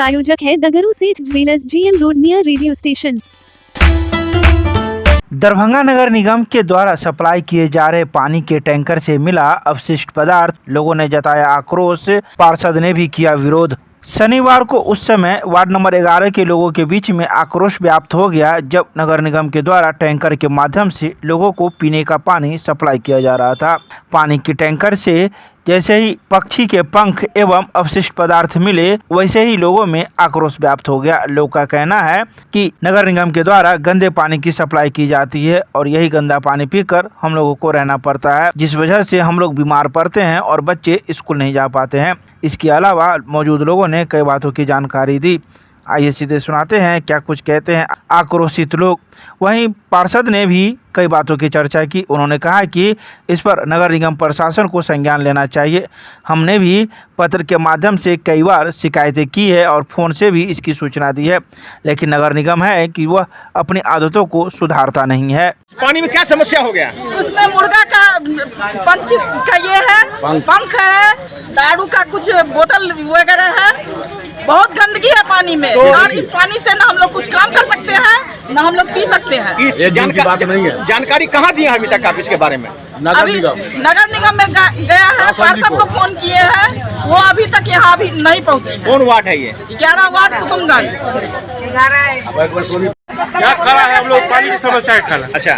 प्रायोजक है Dagru Seth jewellers, GM road near radio station. Darbhanga नगर निगम के द्वारा सप्लाई किए जा रहे पानी के टैंकर से मिला अपशिष्ट पदार्थ, लोगों ने जताया आक्रोश, पार्षद ने भी किया विरोध। शनिवार को उस समय वार्ड नंबर 11 के लोगों के बीच में आक्रोश व्याप्त हो गया जब नगर निगम के द्वारा टैंकर के माध्यम से लोगों को पीने का पानी सप्लाई किया जा रहा था। पानी की टैंकर से जैसे ही पक्षी के पंख एवं अपशिष्ट पदार्थ मिले वैसे ही लोगों में आक्रोश व्याप्त हो गया। लोगों का कहना है कि नगर निगम के द्वारा गंदे पानी की सप्लाई की जाती है और यही गंदा पानी पीकर हम लोगों को रहना पड़ता है, जिस वजह से हम लोग बीमार पड़ते हैं और बच्चे स्कूल नहीं जा पाते हैं। इसके अलावा मौजूद लोगों ने कई बातों की जानकारी दी। आइए सीधे सुनाते हैं क्या कुछ कहते हैं आक्रोशित लोग। वहीं पार्षद ने भी कई बातों की चर्चा की। उन्होंने कहा कि इस पर नगर निगम प्रशासन को संज्ञान लेना चाहिए। हमने भी पत्र के माध्यम से कई बार शिकायतें की है और फ़ोन से भी इसकी सूचना दी है, लेकिन नगर निगम है कि वह अपनी आदतों को सुधारता नहीं है। पानी में क्या समस्या हो गया? उसमें मुर्गा का पंछी का ये है, पंख है, दारू का कुछ बोतल वगैरह है। बहुत गंदगी है पानी में और इस पानी से ना हम लोग कुछ काम कर सकते हैं ना हम लोग पी सकते हैं। ये बात नहीं है। जानकारी कहाँ दिया है अभी तक आप इसके बारे में? नगर निगम में गया है, पार्षद को फोन किए हैं, वो अभी तक यहाँ अभी नहीं पहुँची। कौन वार्ड है ये? 11 वार्ड कुतुमगंज। क्या खड़ा है हम लोग पानी की समस्या है। अच्छा,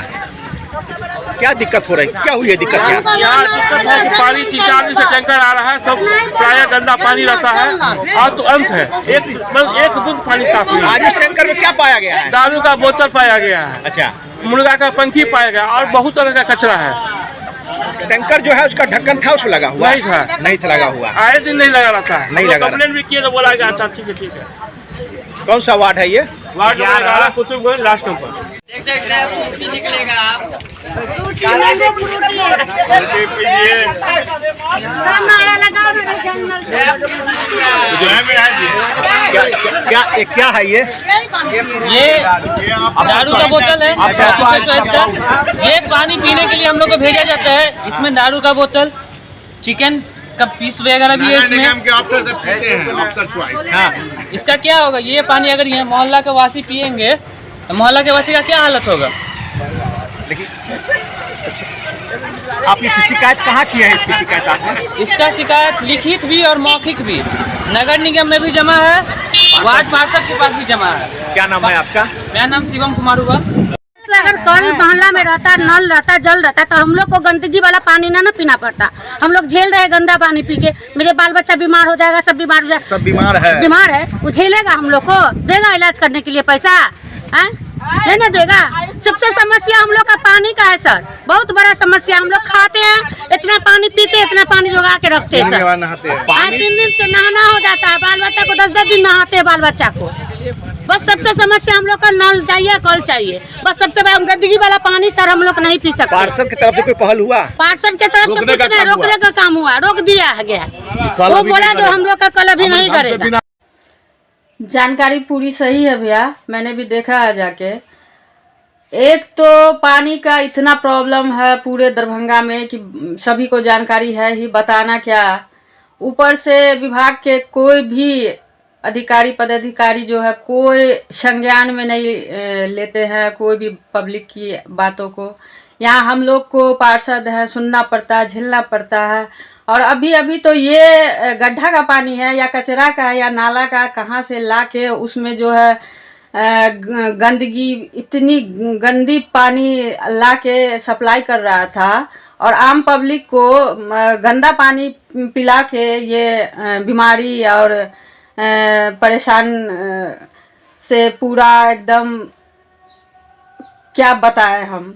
क्या दिक्कत हो रही है? क्या हुई है दिक्कत? क्या यहाँ दिक्कत है कि पानी 3-4 दिन से टैंकर आ रहा है, सब प्राय गंदा पानी रहता है। आज तो अंत है, एक बूंद पानी साफ नहीं। आज इस टैंकर में क्या पाया गया है? दारू का बोतल पाया गया है, अच्छा, मुर्गा का पंखी पाया गया और बहुत तरह का कचरा है। टैंकर जो है उसका ढक्कन था, उसमें लगा हुआ नहीं था, नहीं था लगा हुआ। आए दिन नहीं लगा रहता है, नहीं लगा। कंप्लेन भी किए तो बोला गया अच्छा ठीक है। कौन सा वार्ड है ये? Ward 11 Qutubganj last number. क्या है ये? दारू का बोतल है। ये पानी पीने के लिए हम लोग को भेजा जाता है। इसमें दारू का बोतल, चिकन का पीस वगैरह भी है इसमें। हाँ, इसका क्या होगा? ये पानी अगर ये मोहल्ला के वासी पियेंगे तो मोहल्ला के वासी का क्या हालत होगा? आप इसकी शिकायत कहाँ की है? इसकी शिकायत आपने? इसका शिकायत लिखित भी और मौखिक भी नगर निगम में भी जमा है, वार्ड पार्षद के पास भी जमा है। क्या नाम है आपका? मेरा नाम शिवम कुमार हुआ। अगर कल मोहल्ला में रहता, नल रहता, जल रहता तो हम लोग को गंदगी वाला पानी ना पीना पड़ता। हम लोग झेल रहे गंदा पानी पी के, मेरे बाल बच्चा बीमार हो जाएगा, सब बीमार हो जाएगा। सब बीमार है वो झेलेगा हम लोग को? देगा इलाज करने के लिए पैसा? नहीं देगा। सबसे समस्या हम लोग का पानी का है सर, बहुत बड़ा समस्या। हम लोग खाते हैं, इतना पानी पीते, इतना पानी जोगा के रखते हैं सर। 3 दिन से नहाना हो जाता है, बाल बच्चा को 10-10 दिन नहाते हैं बाल बच्चा को। बस सबसे समस्या हम लोग का नल चाहिए, कल चाहिए। बस सबसे बड़ा गंदगी वाला पानी सर हम लोग नहीं पी सकते। पार्षद की तरफ से कोई पहल हुआ? पार्षद की तरफ से कुछ नहीं, रोकने का काम हुआ, रोक दिया गया। वो बोला जो हम लोग का कल अभी नहीं करेगा। जानकारी पूरी सही है भैया, मैंने भी देखा है जाके। एक तो पानी का इतना प्रॉब्लम है पूरे दरभंगा में कि सभी को जानकारी है ही, बताना क्या। ऊपर से विभाग के कोई भी अधिकारी पदाधिकारी जो है कोई संज्ञान में नहीं लेते हैं कोई भी पब्लिक की बातों को। यहाँ हम लोग को पार्षद है सुनना पड़ता है, झेलना पड़ता है। और अभी तो ये गड्ढा का पानी है या कचरा का या नाला का, कहाँ से ला के उसमें जो है गंदगी, इतनी गंदी पानी ला के सप्लाई कर रहा था और आम पब्लिक को गंदा पानी पिला के ये बीमारी और परेशान से पूरा एकदम क्या बताएं हम।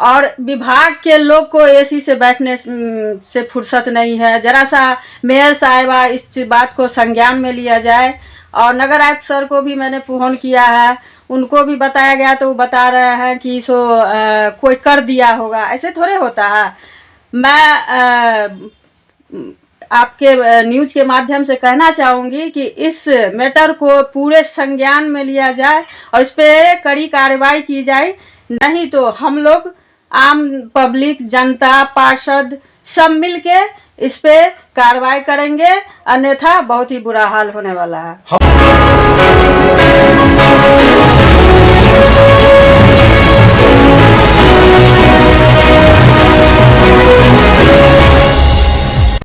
और विभाग के लोग को एसी से बैठने से फुर्सत नहीं है। जरा सा मेयर साहिबा इस बात को संज्ञान में लिया जाए। और नगर आयुक्त सर को भी मैंने फोन किया है, उनको भी बताया गया तो वो बता रहे हैं कि कोई कर दिया होगा। ऐसे थोड़े होता है। मैं आपके न्यूज के माध्यम से कहना चाहूँगी कि इस मैटर को पूरे संज्ञान में लिया जाए और इस पे कड़ी कार्रवाई की जाए। नहीं तो हम लोग आम पब्लिक, जनता, पार्षद सब मिलके इस पे कार्रवाई करेंगे, अन्यथा बहुत ही बुरा हाल होने वाला है।